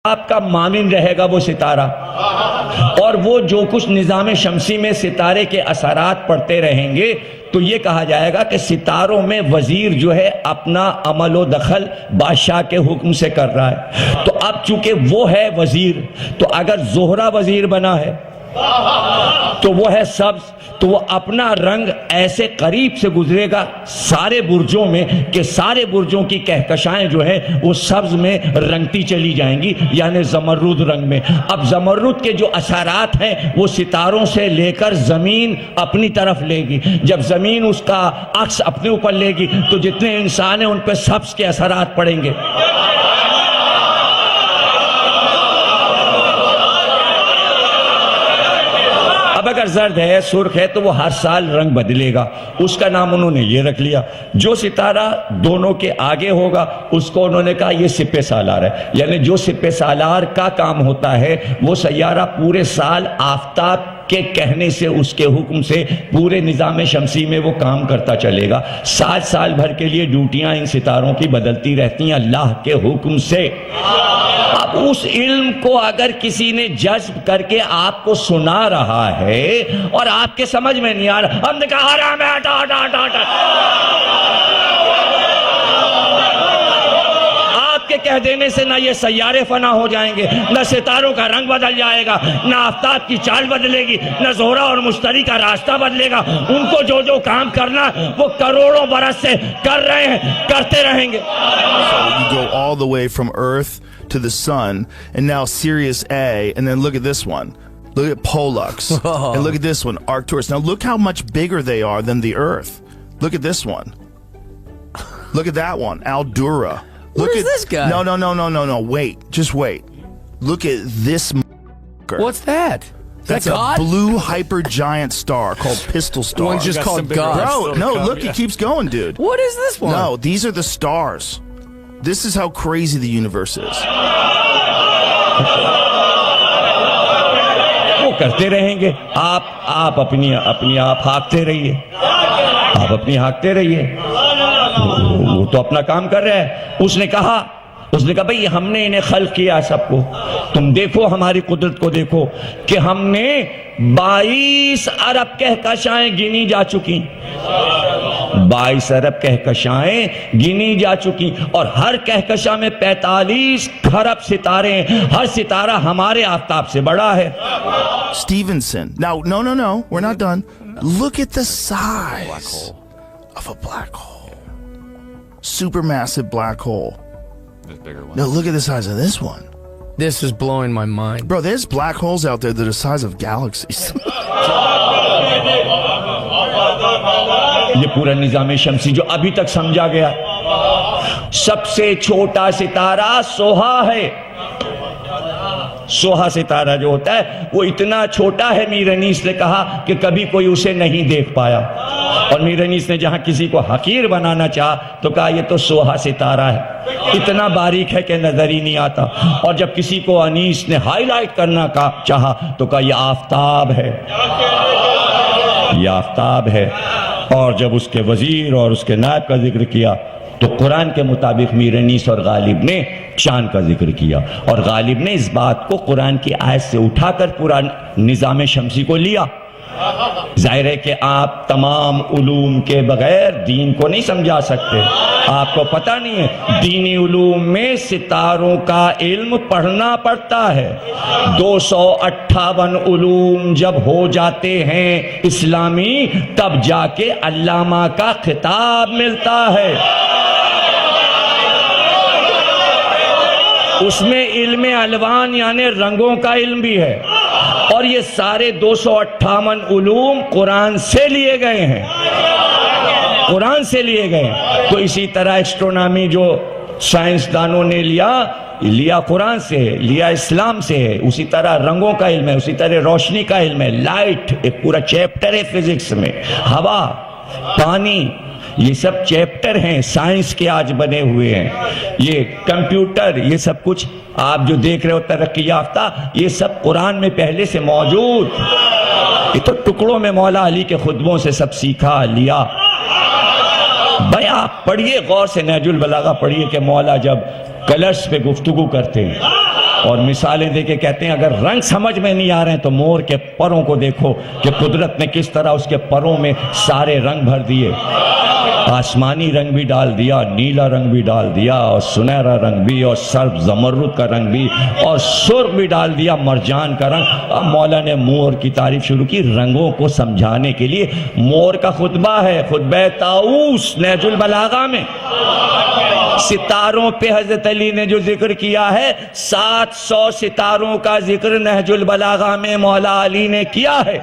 آپ کا معاون رہے گا وہ ستارہ، اور وہ جو کچھ نظام شمسی میں ستارے کے اثرات پڑتے رہیں گے تو یہ کہا جائے گا کہ ستاروں میں وزیر جو ہے اپنا عمل و دخل بادشاہ کے حکم سے کر رہا ہے۔ تو اب چونکہ وہ ہے وزیر، تو اگر زہرہ وزیر بنا ہے تو وہ ہے سبز، تو وہ اپنا رنگ ایسے قریب سے گزرے گا سارے برجوں میں کہ سارے برجوں کی کہکشائیں جو ہے وہ سبز میں رنگتی چلی جائیں گی، یعنی زمرد رنگ میں۔ اب زمرد کے جو اثرات ہیں وہ ستاروں سے لے کر زمین اپنی طرف لے گی، جب زمین اس کا عکس اپنے اوپر لے گی تو جتنے انسان ہیں ان پہ سبز کے اثرات پڑیں گے۔ اب اگر زرد ہے، سرخ ہے، تو وہ ہر سال رنگ بدلے گا، اس کا نام انہوں نے یہ رکھ لیا۔ جو ستارہ دونوں کے آگے ہوگا اس کو انہوں نے کہا یہ سپہ سالار ہے، یعنی جو سپہ سالار کا کام ہوتا ہے وہ سیارہ پورے سال آفتاب کے کہنے سے، اس کے حکم سے پورے نظام شمسی میں وہ کام کرتا چلے گا۔ 7 سال بھر کے لیے ڈیوٹیاں ان ستاروں کی بدلتی رہتی ہیں اللہ کے حکم سے۔ اب اس علم کو اگر کسی نے جذب کر کے آپ کو سنا رہا ہے اور آپ کے سمجھ میں نہیں آ رہا، ہم نے کہا حرام ہے، ہٹا ہٹا ہٹا ہٹا، آپ کے کہہ دینے سے نہ یہ سیارے فنا ہو جائیں گے، نہ ستاروں کا رنگ بدل جائے گا، نہ آفتاب کی چال بدلے گی، نہ زہرہ اور مشتری کا راستہ بدلے گا۔ ان کو جو جو کام کرنا وہ کروڑوں برس سے کر رہے ہیں، کرتے رہیں گے۔ So you go all the way from Earth to the sun, and now Sirius A, and then look at this one. Look at Pollux, and look at this one, Arcturus. Now look how much bigger they are than the Earth. Look at this one. Look at that one, Aldura. What is this guy? No, wait, just wait. Look at this m***er. What's that? That's a God? blue hypergiant star called Pistol Star. One's just called God. Bro, no, look, it keeps going, dude. What is this one? No, these are the stars. This is how crazy the universe is. وہ کرتے رہیں گے، آپ اپنی آپ ہانکتے رہیے، آپ اپنی ہانکتے رہیے، وہ تو اپنا کام کر رہا ہے۔ اس نے کہا بھئی ہم نے انہیں خلق کیا سب کو، تم دیکھو ہماری قدرت کو، دیکھو کہ ہم نے 22 ارب کہکشائیں گنی جا چکی، 22 ارب کہکشائیں گنی جا چکی، اور ہر کہکشاں میں 45 کھرب ستارے ہیں، ہر ستارہ ہمارے آفتاب سے بڑا ہے۔ Stevenson. Now, no, we're not done. Look at the size of a black hole. Supermassive black hole. Now look at the size of this one. This is blowing my mind. Bro, there's black holes out there that are the size of galaxies. یہ پورا نظام شمسی جو ابھی تک سمجھا گیا، سب سے چھوٹا ستارہ سوہا ہے۔ سوہا ستارہ جو ہوتا ہے وہ اتنا چھوٹا ہے، میر انیس نے کہا کہ کبھی کوئی اسے نہیں دیکھ پایا، اور میر انیس نے جہاں کسی کو حقیر بنانا چاہا تو کہا یہ تو سوہا ستارہ ہے، اتنا باریک ہے کہ نظر ہی نہیں آتا، اور جب کسی کو انیس نے ہائی لائٹ کرنا چاہا تو کہا یہ آفتاب ہے، یہ آفتاب ہے۔ اور جب اس کے وزیر اور اس کے نائب کا ذکر کیا تو قرآن کے مطابق میر انیس اور غالب نے شان کا ذکر کیا، اور غالب نے اس بات کو قرآن کی آیت سے اٹھا کر پورا نظام شمسی کو لیا۔ ظاہر ہے کہ آپ تمام علوم کے بغیر دین کو نہیں سمجھا سکتے، آپ کو پتہ نہیں ہے دینی علوم میں ستاروں کا علم پڑھنا پڑتا ہے۔ 258 علوم جب ہو جاتے ہیں اسلامی، تب جا کے علامہ کا خطاب ملتا ہے۔ اس میں علم الوان یعنی رنگوں کا علم بھی ہے، اور یہ سارے 258 علوم قرآن سے لیے گئے ہیں، قرآن سے لیے گئے ہیں۔ تو اسی طرح ایسٹرونامی جو سائنسدانوں نے لیا قرآن سے ہے، لیا اسلام سے ہے، اسی طرح رنگوں کا علم ہے، اسی طرح روشنی کا علم ہے، لائٹ ایک پورا چیپٹر ہے فزکس میں، ہوا، پانی، یہ سب چیپٹر ہیں سائنس کے آج بنے ہوئے ہیں۔ یہ کمپیوٹر، یہ سب کچھ آپ جو دیکھ رہے ہو ترقی یافتہ، یہ سب قرآن میں پہلے سے موجود، یہ تو ٹکڑوں میں مولا علی کے خطبوں سے سب سیکھا لیا۔ بھائی آپ پڑھیے غور سے، نہج البلاغہ پڑھیے کہ مولا جب کلرز پہ گفتگو کرتے ہیں اور مثالیں دے کے کہتے ہیں اگر رنگ سمجھ میں نہیں آ رہے ہیں تو مور کے پروں کو دیکھو کہ قدرت نے کس طرح اس کے پروں میں سارے رنگ بھر دیے، آسمانی رنگ بھی ڈال دیا، نیلا رنگ بھی ڈال دیا، اور سنہرا رنگ بھی، اور سرب زمرد کا رنگ بھی، اور سرخ بھی ڈال دیا، مرجان کا رنگ۔ اب مولا نے مور کی تعریف شروع کی رنگوں کو سمجھانے کے لیے۔ مور کا خطبہ ہے، خطبہ طاؤس نہج البلاغہ میں۔ ستاروں پہ حضرت علی نے جو ذکر کیا ہے، 700 ستاروں کا ذکر نہج البلاغہ میں مولا علی نے کیا ہے۔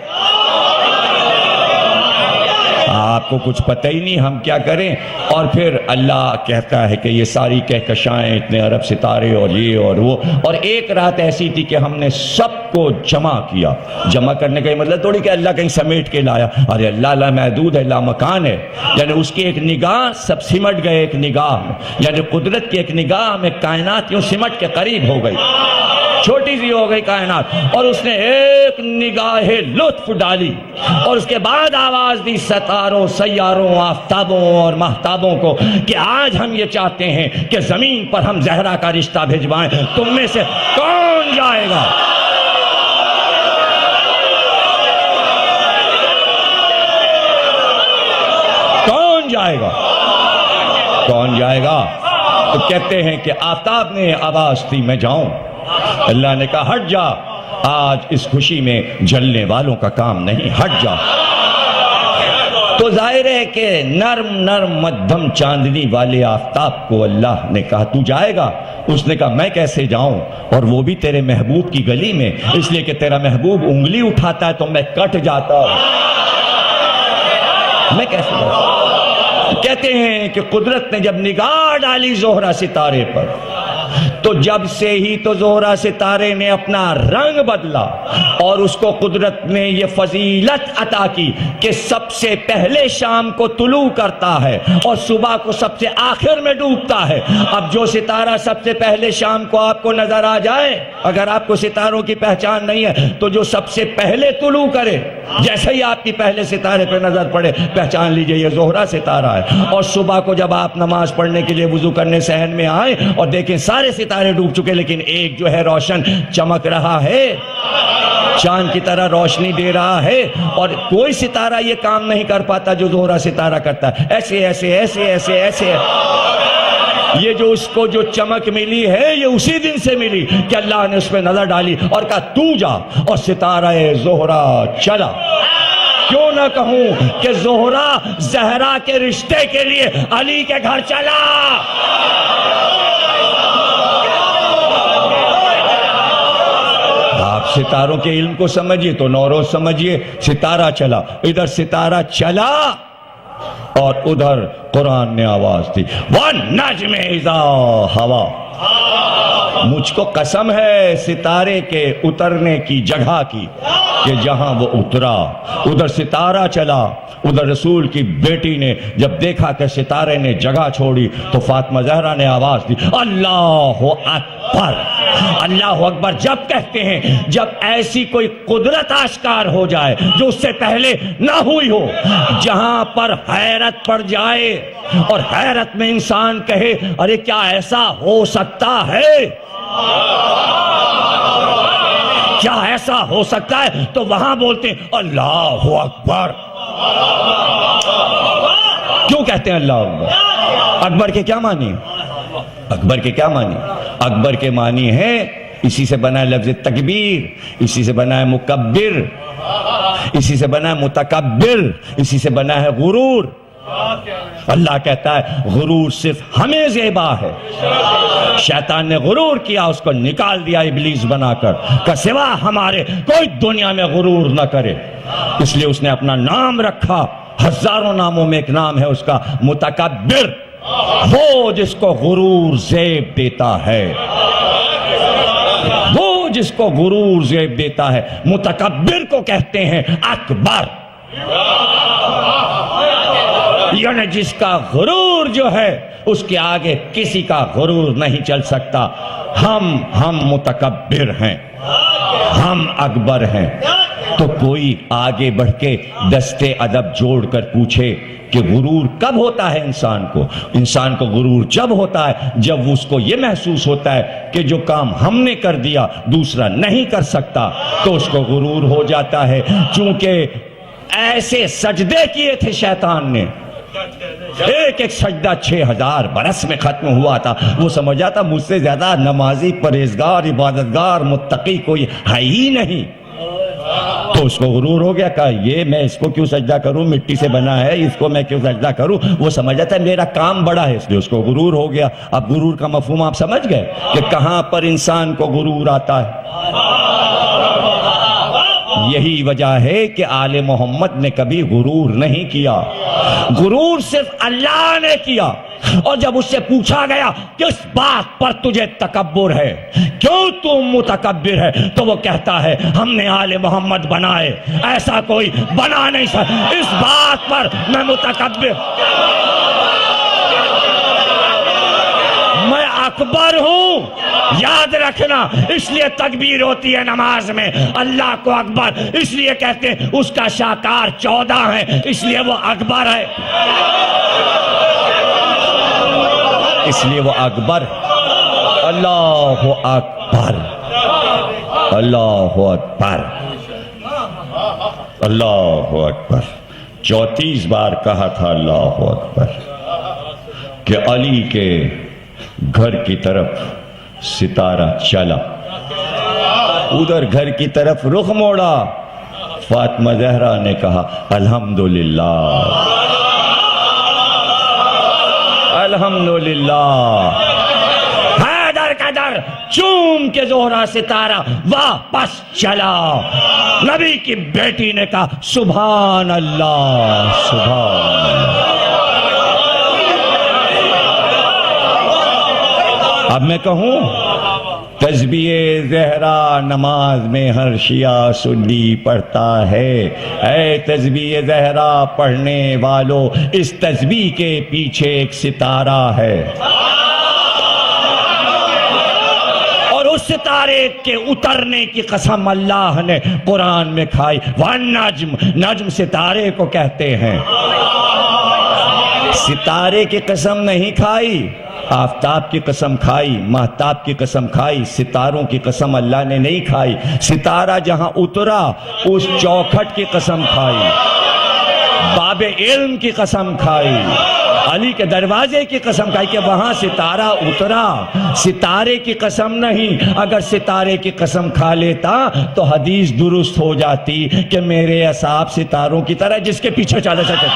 آپ کو کچھ پتہ ہی نہیں، ہم کیا کریں؟ اور پھر اللہ کہتا ہے کہ یہ ساری کہکشائیں، اتنے ارب ستارے اور یہ اور وہ، اور ایک رات ایسی تھی کہ ہم نے سب کو جمع کیا۔ جمع کرنے کا یہ مطلب تھوڑی کہ اللہ کہیں سمیٹ کے لایا، ارے اللہ لا محدود ہے، لا مکان ہے، یعنی اس کی ایک نگاہ سب سمٹ گئے ایک نگاہ میں، یعنی قدرت کی ایک نگاہ میں کائنات یوں سمٹ کے قریب ہو گئی، چھوٹی سی ہو گئی کائنات، اور اس نے ایک نگاہ لطف ڈالی، اور اس کے بعد آواز دی ستاروں، سیاروں، آفتابوں اور مہتابوں کو کہ آج ہم یہ چاہتے ہیں کہ زمین پر ہم زہرا کا رشتہ بھجوائیں، تم میں سے کون جائے گا؟ کون جائے گا؟ کون جائے گا؟ تو کہتے ہیں کہ آفتاب نے آواز دی میں جاؤں، اللہ نے کہا ہٹ جا، آج اس خوشی میں جلنے والوں کا کام نہیں، ہٹ جا۔ تو ظاہر ہے کہ نرم نرم مدھم چاندنی والے آفتاب کو اللہ نے کہا تو جائے گا؟ اس نے کہا میں کیسے جاؤں، اور وہ بھی تیرے محبوب کی گلی میں، اس لیے کہ تیرا محبوب انگلی اٹھاتا ہے تو میں کٹ جاتا ہوں، میں کیسے جاؤں؟ کہتے ہیں کہ قدرت نے جب نگاہ ڈالی زہرہ ستارے پر، تو جب سے ہی تو زہرہ ستارے نے اپنا رنگ بدلا، اور اس کو قدرت نے یہ فضیلت عطا کی کہ سب سے پہلے شام کو طلوع کرتا ہے اور صبح کو سب سے آخر میں ڈوبتا ہے۔ اب جو ستارہ سب سے پہلے شام کو آپ کو نظر آ جائے، اگر آپ کو ستاروں کی پہچان نہیں ہے تو جو سب سے پہلے طلوع کرے، جیسے ہی آپ کی پہلے ستارے پہ نظر پڑے پہچان لیجئے یہ زہرہ ستارہ ہے۔ اور صبح کو جب آپ نماز پڑھنے کے لیے وضو کرنے صحن میں آئیں اور دیکھیں سارے ستارے ڈوب چکے لیکن ایک جو ہے روشن چمک رہا ہے، چاند کی طرح روشنی دے رہا ہے، اور کوئی ستارہ یہ کام نہیں کر پاتا جو زہرہ ستارہ کرتا ہے، ایسے ایسے ایسے ایسے ایسے۔ یہ جو اس کو جو چمک ملی ہے یہ اسی دن سے ملی کہ اللہ نے اس پہ نظر ڈالی اور کہا تو جا، اور ستارہ زہرہ چلا۔ کیوں نہ کہوں کہ زہرہ زہرا کے رشتے کے لیے علی کے گھر چلا۔ آپ ستاروں کے علم کو سمجھیے تو نوروز سمجھیے، ستارہ چلا، ادھر ستارہ چلا اور ادھر قرآن نے آواز دی وَالنَّجْمِ إِذَا هَوَىٰ۔ مجھ کو قسم ہے ستارے کے اترنے کی جگہ کی کہ جہاں وہ اترا ادھر ستارہ چلا۔ ادھر رسول کی بیٹی نے جب دیکھا کہ ستارے نے جگہ چھوڑی تو فاطمہ زہرا نے آواز دی اللہ اکبر۔ اللہ اکبر جب کہتے ہیں جب ایسی کوئی قدرت آشکار ہو جائے جو اس سے پہلے نہ ہوئی ہو، جہاں پر حیرت پڑ جائے اور حیرت میں انسان کہے ارے کیا ایسا ہو سکتا ہے، کیا ایسا ہو سکتا ہے، تو وہاں بولتے ہیں اللہ اکبر۔ کیوں کہتے ہیں اللہ اکبر؟ اکبر کے کیا معنی؟ اکبر کے کیا معنی؟ اکبر کے معنی ہے اسی سے بنا ہے لفظ تکبیر، اسی سے بنا ہے مکبر، اسی سے بنا ہے متکبر، اسی سے بنا ہے غرور۔ اللہ کہتا ہے غرور صرف ہمیں زیبا ہے، شیطان نے غرور کیا، اس کو نکال دیا ابلیس بنا کر کہ سوا ہمارے کوئی دنیا میں غرور نہ کرے، اس لیے اس نے اپنا نام رکھا، ہزاروں ناموں میں ایک نام ہے اس کا متکبر، وہ جس کو غرور زیب دیتا ہے، وہ جس کو غرور زیب دیتا ہے، متکبر کو کہتے ہیں اکبر، یعنی جس کا غرور جو ہے اس کے آگے کسی کا غرور نہیں چل سکتا۔ ہم متکبر ہیں، ہم اکبر ہیں، تو کوئی آگے بڑھ کے دستے ادب جوڑ کر پوچھے کہ غرور کب ہوتا ہے انسان کو غرور جب ہوتا ہے جب اس کو یہ محسوس ہوتا ہے کہ جو کام ہم نے کر دیا دوسرا نہیں کر سکتا، تو اس کو غرور ہو جاتا ہے۔ چونکہ ایسے سجدے کیے تھے شیطان نے، ایک ایک سجدہ 6000 برس میں ختم ہوا تھا، وہ سمجھا تھا مجھ سے زیادہ نمازی، پرہیزگار، عبادتگار، متقی کوئی ہے ہی نہیں، تو اس کو غرور ہو گیا، کہا یہ میں اس کو کیوں سجدہ کروں، مٹی سے بنا ہے، اس کو میں کیوں سجدہ کروں، وہ سمجھا تھا میرا کام بڑا ہے، اس لیے اس کو غرور ہو گیا۔ اب غرور کا مفہوم آپ سمجھ گئے کہ کہاں پر انسان کو غرور آتا ہے؟ یہی وجہ ہے کہ آل محمد نے کبھی غرور نہیں کیا، غرور صرف اللہ نے کیا۔ اور جب اس سے پوچھا گیا کس بات پر تجھے تکبر ہے، کیوں تم متکبر ہے، تو وہ کہتا ہے ہم نے آل محمد بنائے، ایسا کوئی بنا نہیں سکتا، اس بات پر میں متکبر، میں اکبر ہوں۔ یاد رکھنا، اس لیے تکبیر ہوتی ہے نماز میں، اللہ کو اکبر اس لیے کہتے ہیں، اس کا شاکار 14 ہے اس لیے وہ اکبر ہے، اس لیے وہ اکبر۔ اللہ اکبر، اللہ اکبر، اللہ اکبر۔ 34 بار کہا تھا اللہ اکبر کہ علی کے گھر کی طرف ستارہ چلا، ادھر گھر کی طرف رخ موڑا، فاطمہ زہرا نے کہا الحمدللہ، الحمدللہ۔ حیدر قدر چوم کے زہرا ستارہ واپس چلا، نبی کی بیٹی نے کہا سبحان اللہ، سبحان اللہ۔ اب میں کہوں تسبیح زہرا نماز میں ہر شیعہ سنی پڑھتا ہے، اے تسبیح زہرا پڑھنے والوں، اس تسبیح کے پیچھے ایک ستارہ ہے، اور اس ستارے کے اترنے کی قسم اللہ نے قرآن میں کھائی، وَالنَّجْمِ، نجم ستارے کو کہتے ہیں، ستارے کی قسم نہیں کھائی، آفتاب کی قسم کھائی، مہتاب کی قسم کھائی، ستاروں کی قسم اللہ نے نہیں کھائی۔ ستارہ جہاں اترا اس چوکھٹ کی قسم کھائی، باب علم کی قسم کھائی، علی کے دروازے کی قسم کھائی کہ وہاں ستارہ اترا، ستارے کی قسم نہیں۔ اگر ستارے کی قسم کھا لیتا تو حدیث درست ہو جاتی کہ میرے اصحاب ستاروں کی طرح جس کے پیچھے چلا چلتے